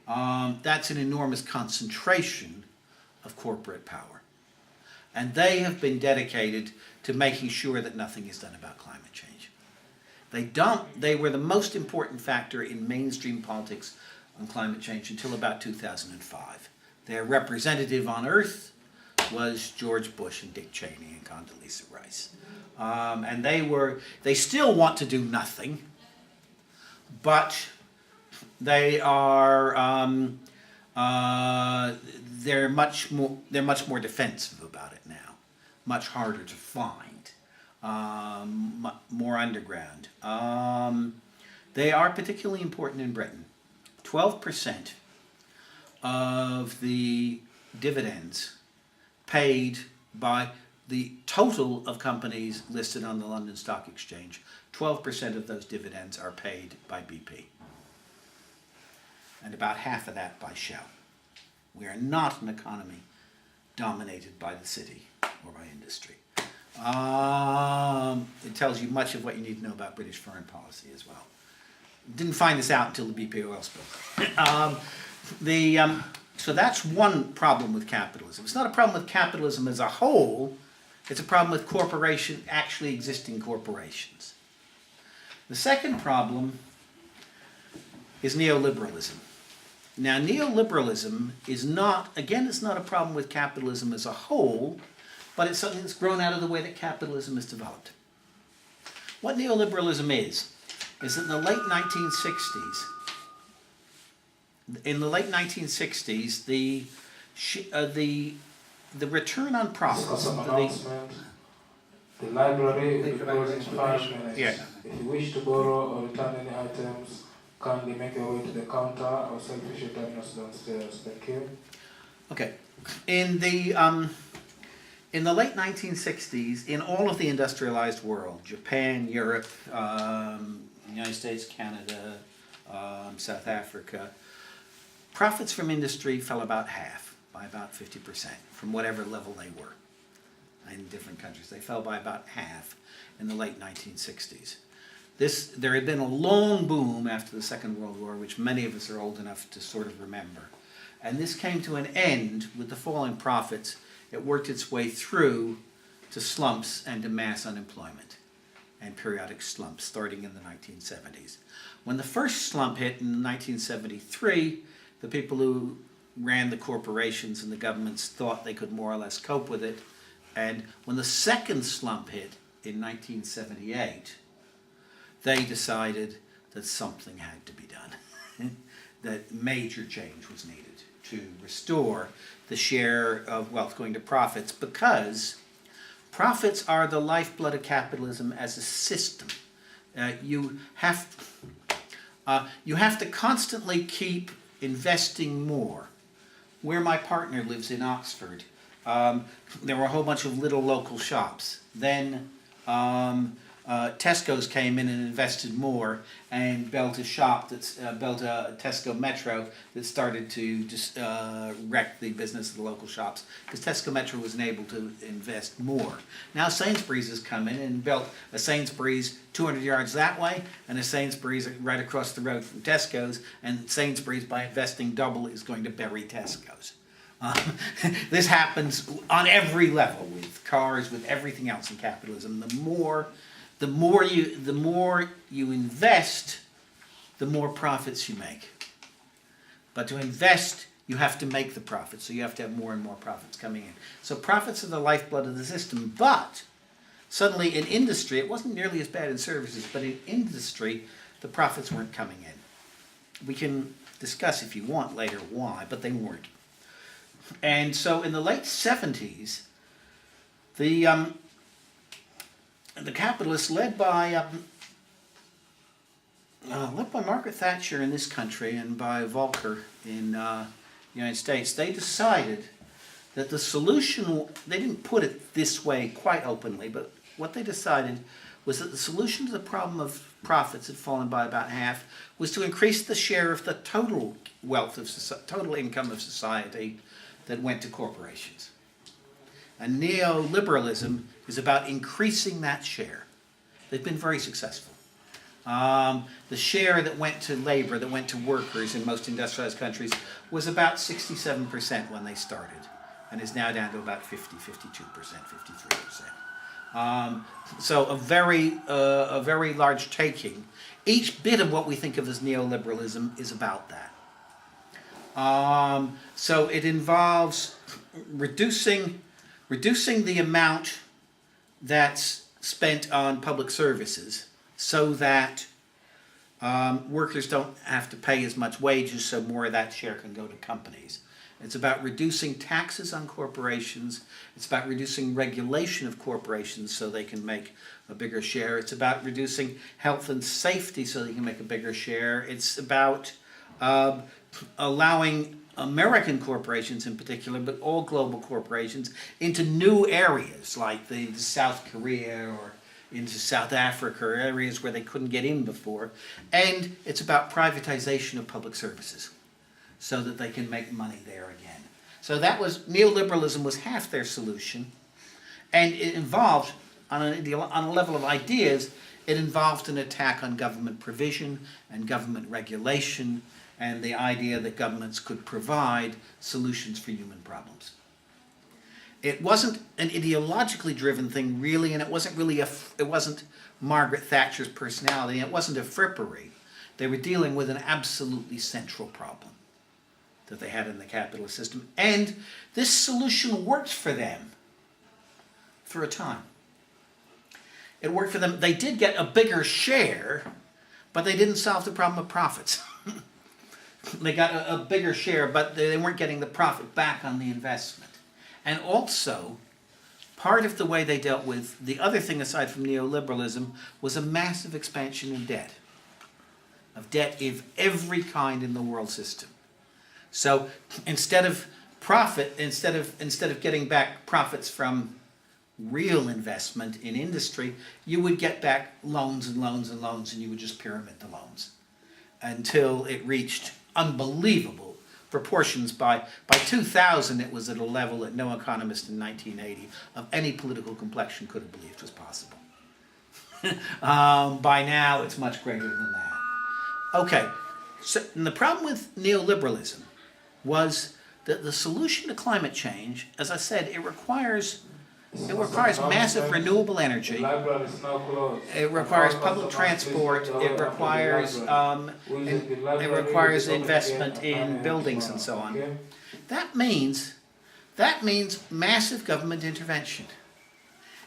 that's an enormous concentration of corporate power. And they have been dedicated to making sure that nothing is done about climate change. They were the most important factor in mainstream politics on climate change until about 2005. Their representative on Earth was George Bush and Dick Cheney and Condoleezza Rice. And they still want to do nothing, but they are, they're much more defensive about it now, much harder to find, more underground. They are particularly important in Britain. 12% of the dividends paid by the total of companies listed on the London Stock Exchange, 12% of those dividends are paid by BP. And about half of that by Shell. We are not an economy dominated by the city or by industry. It tells you much of what you need to know about British foreign policy as well. Didn't find this out until the BP oil spill. So that's one problem with capitalism. It's not a problem with capitalism as a whole, it's a problem with actually existing corporations. The second problem is neoliberalism. Now, neoliberalism is not, again, it's not a problem with capitalism as a whole, but it's something that's grown out of the way that capitalism is developed. What neoliberalism is that in the late 1960s, the return on profits. The library will be closed in 5 minutes. Yeah. If you wish to borrow or return any items, kindly make your way to the counter or selfish return us downstairs. Thank you. Okay. In the late 1960s, in all of the industrialized world, Japan, Europe, United States, Canada, South Africa, profits from industry fell about half, by about 50%, from whatever level they were in different countries. They fell by about half in the late 1960s. There had been a long boom after the Second World War, which many of us are old enough to sort of remember. And this came to an end with the fall in profits. It worked its way through to slumps and to mass unemployment and periodic slumps starting in the 1970s. When the first slump hit in 1973, the people who ran the corporations and the governments thought they could more or less cope with it. And when the second slump hit in 1978, they decided that something had to be done, that major change was needed to restore the share of wealth going to profits, because profits are the lifeblood of capitalism as a system. You have to constantly keep investing more. Where my partner lives in Oxford, there were a whole bunch of little local shops. Then Tesco's came in and invested more and built a shop built a Tesco Metro that started to just wreck the business of the local shops, because Tesco Metro wasn't able to invest more. Now Sainsbury's has come in and built a Sainsbury's 200 yards that way and a Sainsbury's right across the road from Tesco's, and Sainsbury's, by investing double, is going to bury Tesco's. This happens on every level, with cars, with everything else in capitalism. The more you invest, the more profits you make. But to invest, you have to make the profits, so you have to have more and more profits coming in. So profits are the lifeblood of the system, but suddenly in industry, it wasn't nearly as bad in services, but in industry, the profits weren't coming in. We can discuss, if you want, later why, but they weren't. And so in the late 70s, the capitalists, led by Margaret Thatcher in this country and by Volcker in the United States, they decided that the solution, they didn't put it this way quite openly, but what they decided was that the solution to the problem of profits had fallen by about half was to increase the share of the total wealth of total income of society that went to corporations. And neoliberalism is about increasing that share. They've been very successful. The share that went to labor, that went to workers in most industrialized countries, was about 67% when they started, and is now down to about 50, 52%, 53%. So a very large taking. Each bit of what we think of as neoliberalism is about that. So it involves reducing the amount that's spent on public services so that workers don't have to pay as much wages, so more of that share can go to companies. It's about reducing taxes on corporations. It's about reducing regulation of corporations so they can make a bigger share. It's about reducing health and safety so they can make a bigger share. It's about allowing American corporations in particular, but all global corporations, into new areas like the South Korea or into South Africa, or areas where they couldn't get in before. And it's about privatization of public services so that they can make money there again. So that was, neoliberalism was half their solution, and it involved, on a level of ideas, it involved an attack on government provision and government regulation and the idea that governments could provide solutions for human problems. It wasn't an ideologically driven thing really, and it wasn't Margaret Thatcher's personality, and it wasn't a frippery. They were dealing with an absolutely central problem that they had in the capitalist system, and this solution worked for them for a time. It worked for them. They did get a bigger share, but they didn't solve the problem of profits. They got a bigger share, but they weren't getting the profit back on the investment. And also, part of the way they dealt with the other thing aside from neoliberalism was a massive expansion of debt of every kind in the world system. So instead of getting back profits from real investment in industry, you would get back loans and loans and loans, and you would just pyramid the loans until it reached unbelievable proportions. By 2000, it was at a level that no economist in 1980 of any political complexion could have believed was possible. By now, it's much greater than that. Okay, so and the problem with neoliberalism was that the solution to climate change, as I said, it requires massive renewable energy. It requires public transport. It requires investment in buildings and so on. That means massive government intervention.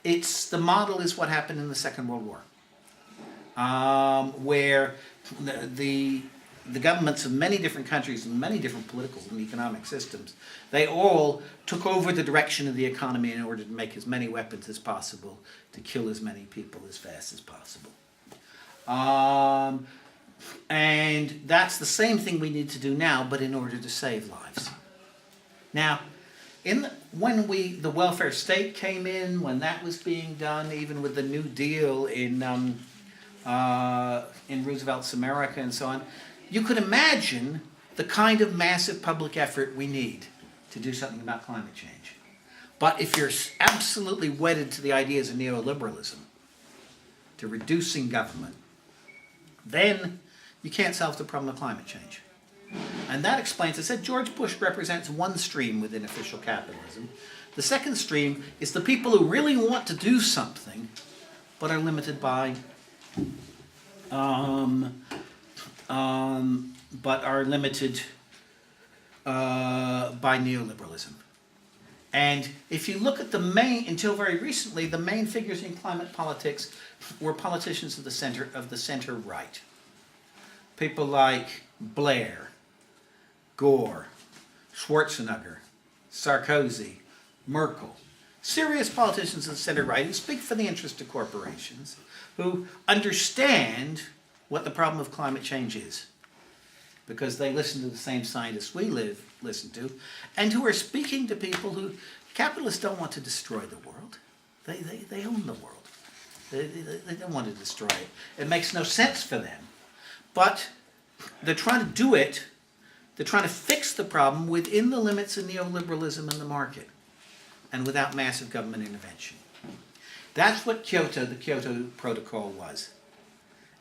The model is what happened in the Second World War, where the governments of many different countries and many different political and economic systems, they all took over the direction of the economy in order to make as many weapons as possible, to kill as many people as fast as possible. And that's the same thing we need to do now, but in order to save lives. Now, when the welfare state came in, when that was being done, even with the New Deal in Roosevelt's America and so on, you could imagine the kind of massive public effort we need to do something about climate change. But if you're absolutely wedded to the ideas of neoliberalism, to reducing government, then you can't solve the problem of climate change. And that explains, I said George Bush represents one stream within official capitalism. The second stream is the people who really want to do something, but are limited by by neoliberalism. And if you look at until very recently, the main figures in climate politics were politicians of the center right. People like Blair, Gore, Schwarzenegger, Sarkozy, Merkel. Serious politicians of the center right who speak for the interest of corporations, who understand what the problem of climate change is, because they listen to the same scientists we listen to, and who are speaking to people who, capitalists don't want to destroy the world. They own the world. They don't want to destroy it. It makes no sense for them. But they're trying to do it, they're trying to fix the problem within the limits of neoliberalism and the market, and without massive government intervention. That's what the Kyoto Protocol was.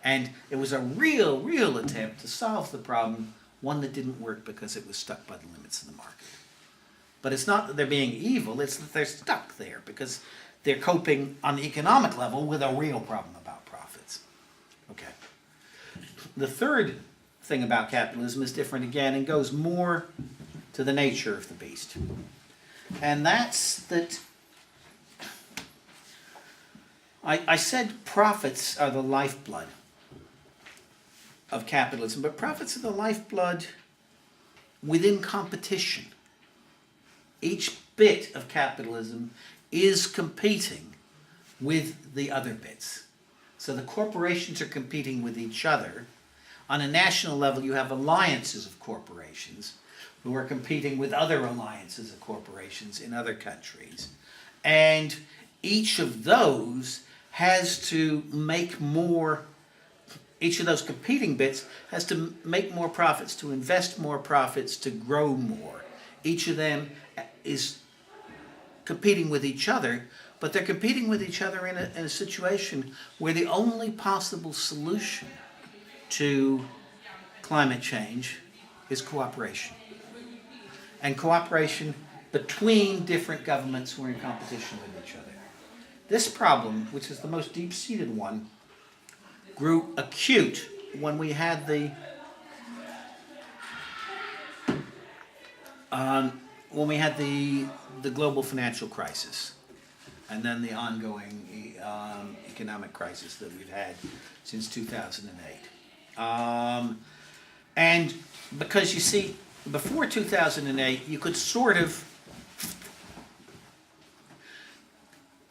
And it was a real attempt to solve the problem, one that didn't work because it was stuck by the limits of the market. But it's not that they're being evil, it's that they're stuck there because they're coping on the economic level with a real problem about profits. Okay. The third thing about capitalism is different again and goes more to the nature of the beast. And that's that I said profits are the lifeblood of capitalism, but profits are the lifeblood within competition. Each bit of capitalism is competing with the other bits. So the corporations are competing with each other. On a national level, you have alliances of corporations who are competing with other alliances of corporations in other countries. And each of those has to make more, each of those competing bits has to make more profits, to invest more profits, to grow more. Each of them is competing with each other, but they're competing with each other in a situation where the only possible solution to climate change is cooperation. And cooperation between different governments who are in competition with each other. This problem, which is the most deep-seated one, grew acute when we had the global financial crisis, and then the ongoing economic crisis that we've had since 2008. And because you see, before 2008, you could sort of,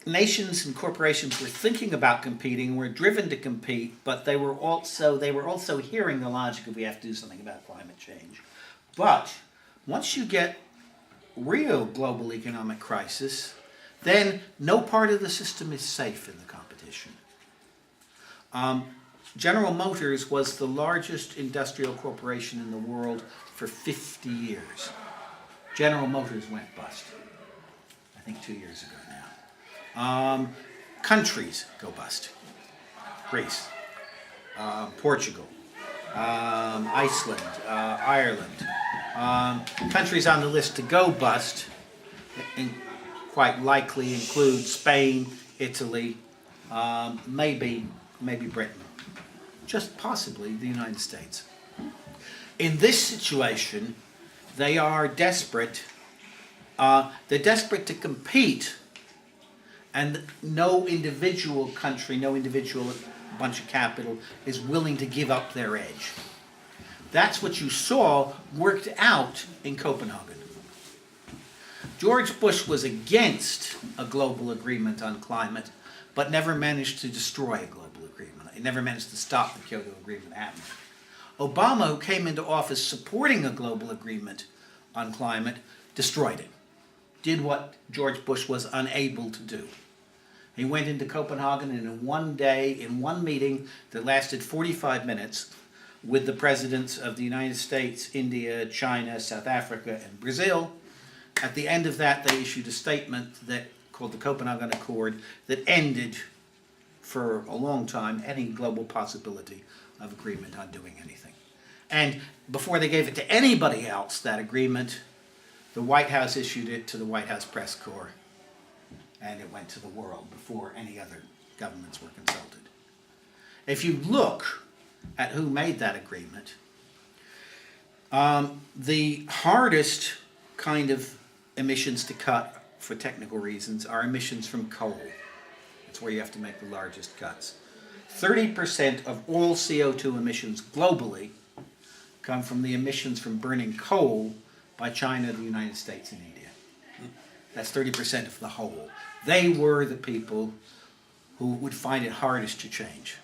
nations and corporations were thinking about competing, were driven to compete, but they were also hearing the logic of we have to do something about climate change. But once you get real global economic crisis, then no part of the system is safe in the competition. General Motors was the largest industrial corporation in the world for 50 years. General Motors went bust, I think 2 years ago now. Countries go bust. Greece, Portugal, Iceland, Ireland. Countries on the list to go bust quite likely include Spain, Italy, maybe Britain, just possibly the United States. In this situation, they are desperate. They're desperate to compete, and no individual country, no individual bunch of capital is willing to give up their edge. That's what you saw worked out in Copenhagen. George Bush was against a global agreement on climate, but never managed to destroy a global agreement. He never managed to stop the Kyoto Agreement happening. Obama, who came into office supporting a global agreement on climate, destroyed it. Did what George Bush was unable to do. He went into Copenhagen and in one day, in one meeting that lasted 45 minutes with the presidents of the United States, India, China, South Africa, and Brazil. At the end of that, they issued a statement called the Copenhagen Accord that ended for a long time any global possibility of agreement on doing anything. And before they gave it to anybody else, that agreement, the White House issued it to the White House press corps, and it went to the world before any other governments were consulted. If you look at who made that agreement, the hardest kind of emissions to cut for technical reasons are emissions from coal. That's where you have to make the largest cuts. 30% of all CO2 emissions globally come from the emissions from burning coal by China, the United States, and India. That's 30% of the whole. They were the people who would find it hardest to change.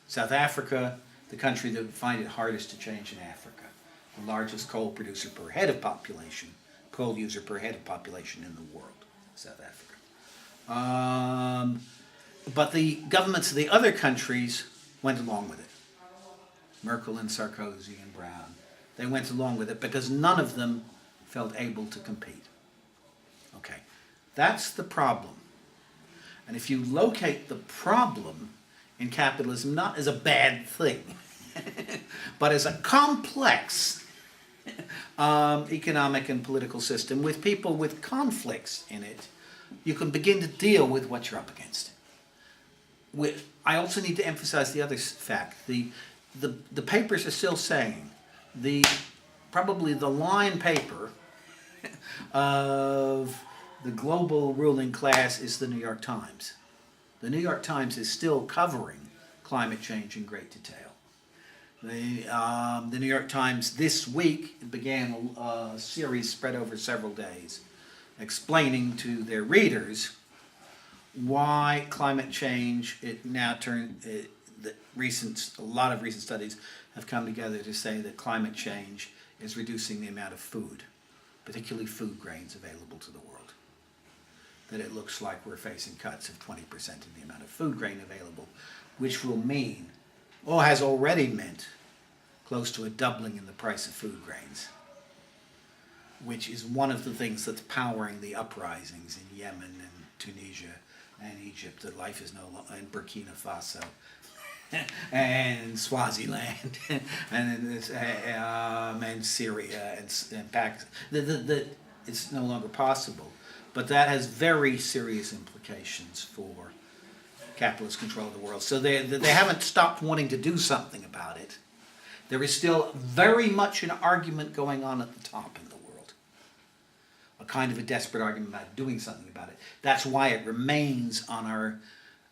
South Africa, the country that would find it hardest to change in Africa. The largest coal producer per head of population, coal user per head of population in the world, South Africa. But the governments of the other countries went along with it. Merkel and Sarkozy and Brown. They went along with it because none of them felt able to compete. Okay, that's the problem. And if you locate the problem in capitalism not as a bad thing, but as a complex economic and political system with people with conflicts in it, you can begin to deal with what you're up against. I also need to emphasize the other fact. The papers are still saying, probably the line paper of the global ruling class is the New York Times. The New York Times is still covering climate change in great detail. The New York Times this week began a series spread over several days explaining to their readers why climate change, a lot of recent studies have come together to say that climate change is reducing the amount of food, particularly food grains, available to the world. That it looks like we're facing cuts of 20% in the amount of food grain available, which will mean, or has already meant, close to a doubling in the price of food grains, which is one of the things that's powering the uprisings in Yemen and Tunisia and Egypt, that life is no longer, in Burkina Faso and Swaziland and Syria and Pakistan. It's no longer possible. But that has very serious implications for capitalist control of the world. So they haven't stopped wanting to do something about it. There is still very much an argument going on at the top in the world. A kind of a desperate argument about doing something about it. That's why it remains on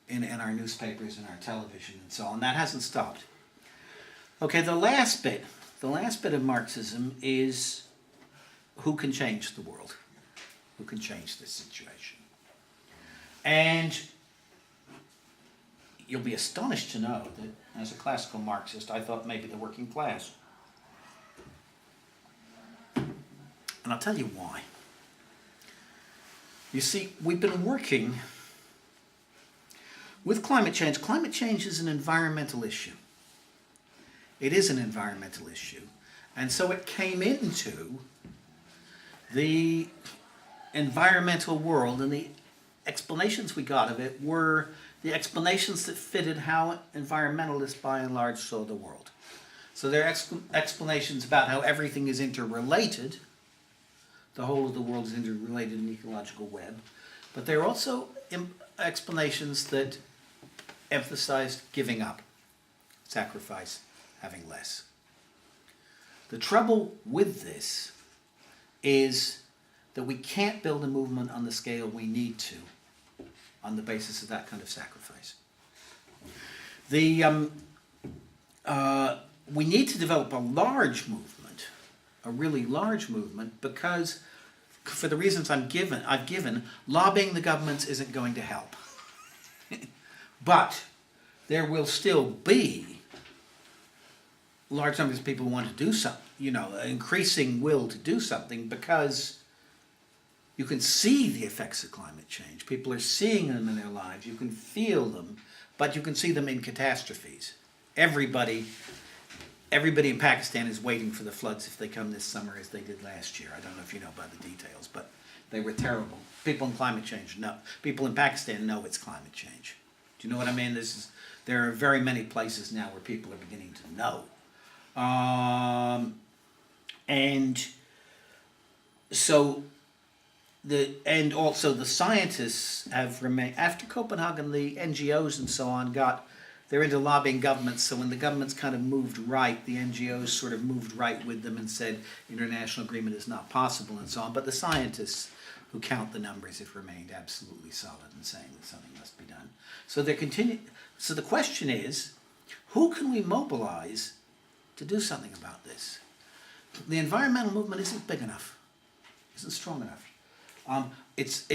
in our newspapers and our television and so on. That hasn't stopped. Okay, the last bit of Marxism is who can change the world? Who can change this situation? And you'll be astonished to know that as a classical Marxist, I thought maybe the working class. And I'll tell you why. You see, we've been working with climate change. Climate change is an environmental issue. It is an environmental issue. And so it came into the environmental world, and the explanations we got of it were the explanations that fitted how environmentalists by and large saw the world. So there are explanations about how everything is interrelated, the whole of the world is interrelated in an ecological web, but there are also explanations that emphasized giving up, sacrifice, having less. The trouble with this is that we can't build a movement on the scale we need to on the basis of that kind of sacrifice. We need to develop a large movement, a really large movement, because for the reasons I've given, lobbying the governments isn't going to help. But there will still be large numbers of people who want to do something, increasing will to do something, because you can see the effects of climate change. People are seeing them in their lives. You can feel them, but you can see them in catastrophes. Everybody in Pakistan is waiting for the floods if they come this summer as they did last year. I don't know if you know about the details, but they were terrible. People in climate change know. People in Pakistan know it's climate change. Do you know what I mean? There are very many places now where people are beginning to know. And also the scientists have remained, after Copenhagen, the NGOs and so on they're into lobbying governments, so when the governments kind of moved right, the NGOs sort of moved right with them and said international agreement is not possible and so on, but the scientists who count the numbers have remained absolutely solid in saying that something must be done. So so the question is, who can we mobilize to do something about this? The environmental movement isn't big enough, isn't strong enough. It's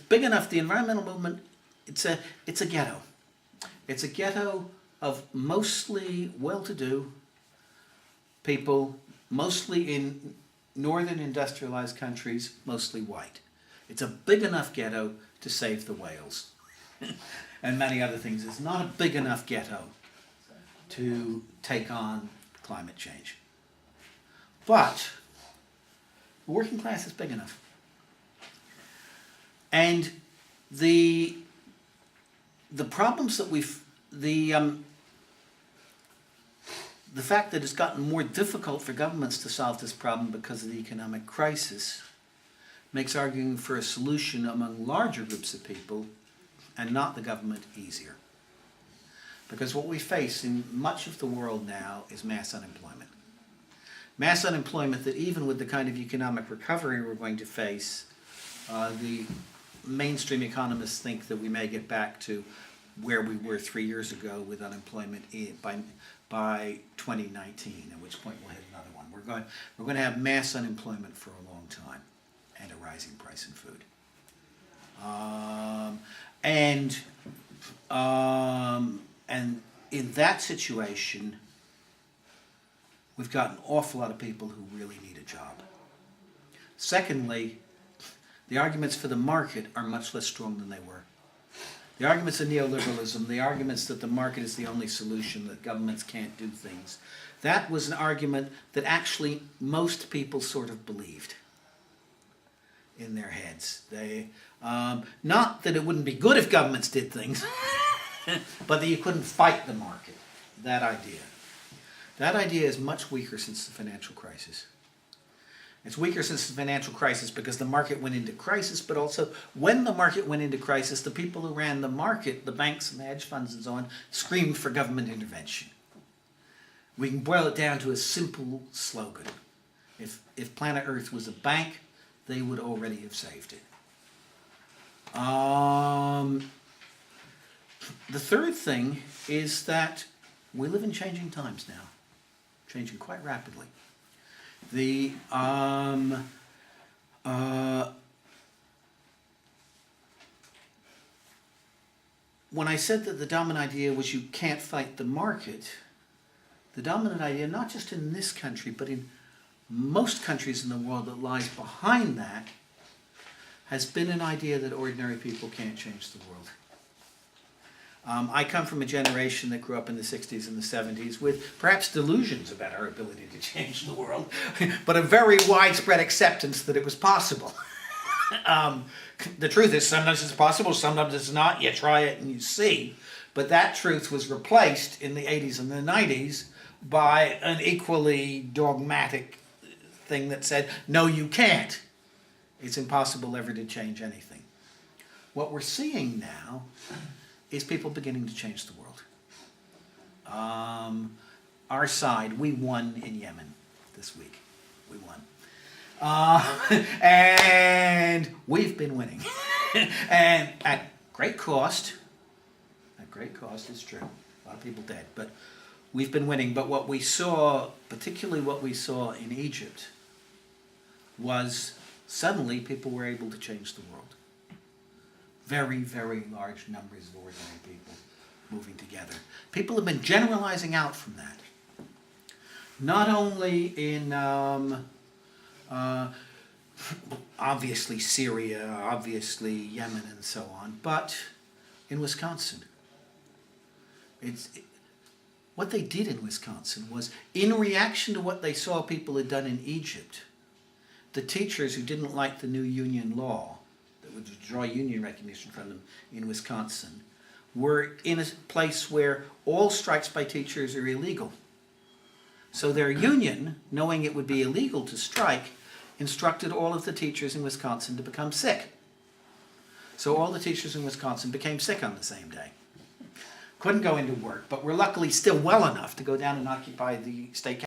big enough. The environmental movement, it's a ghetto. It's a ghetto of mostly well-to-do people, mostly in northern industrialized countries, mostly white. It's a big enough ghetto to save the whales and many other things. It's not a big enough ghetto to take on climate change. But the working class is big enough. And the problems that the fact that it's gotten more difficult for governments to solve this problem because of the economic crisis makes arguing for a solution among larger groups of people and not the government easier. Because what we face in much of the world now is mass unemployment. Mass unemployment that even with the kind of economic recovery we're going to face, the mainstream economists think that we may get back to where we were 3 years ago with unemployment by 2019, at which point we'll hit another one. We're going to have mass unemployment for a long time and a rising price in food. And in that situation, we've got an awful lot of people who really need a job. Secondly, the arguments for the market are much less strong than they were. The arguments of neoliberalism, the arguments that the market is the only solution, that governments can't do things, that was an argument that actually most people sort of believed in their heads. Not that it wouldn't be good if governments did things, but that you couldn't fight the market, that idea. That idea is much weaker since the financial crisis. It's weaker since the financial crisis because the market went into crisis, but also when the market went into crisis, the people who ran the market, the banks and the hedge funds and so on, screamed for government intervention. We can boil it down to a simple slogan. If planet Earth was a bank, they would already have saved it. The third thing is that we live in changing times now, changing quite rapidly. When I said that the dominant idea was you can't fight the market, the dominant idea, not just in this country, but in most countries in the world that lies behind that, has been an idea that ordinary people can't change the world. I come from a generation that grew up in the 60s and the 70s with perhaps delusions about our ability to change the world, but a very widespread acceptance that it was possible. The truth is sometimes it's possible, sometimes it's not. You try it and you see. But that truth was replaced in the 80s and the 90s by an equally dogmatic thing that said, no, you can't. It's impossible ever to change anything. What we're seeing now is people beginning to change the world. Our side, we won in Yemen this week. We won. And we've been winning. And at great cost, it's true, a lot of people dead, but we've been winning. But what we saw, particularly what we saw in Egypt, was suddenly people were able to change the world. Very, very large numbers of ordinary people moving together. People have been generalizing out from that. Not only in, obviously Syria, obviously Yemen and so on, but in Wisconsin. What they did in Wisconsin was, in reaction to what they saw people had done in Egypt, the teachers who didn't like the new union law that would draw union recognition from them in Wisconsin were in a place where all strikes by teachers are illegal. So their union, knowing it would be illegal to strike, instructed all of the teachers in Wisconsin to become sick. So all the teachers in Wisconsin became sick on the same day. Couldn't go into work, but were luckily still well enough to go down and occupy the state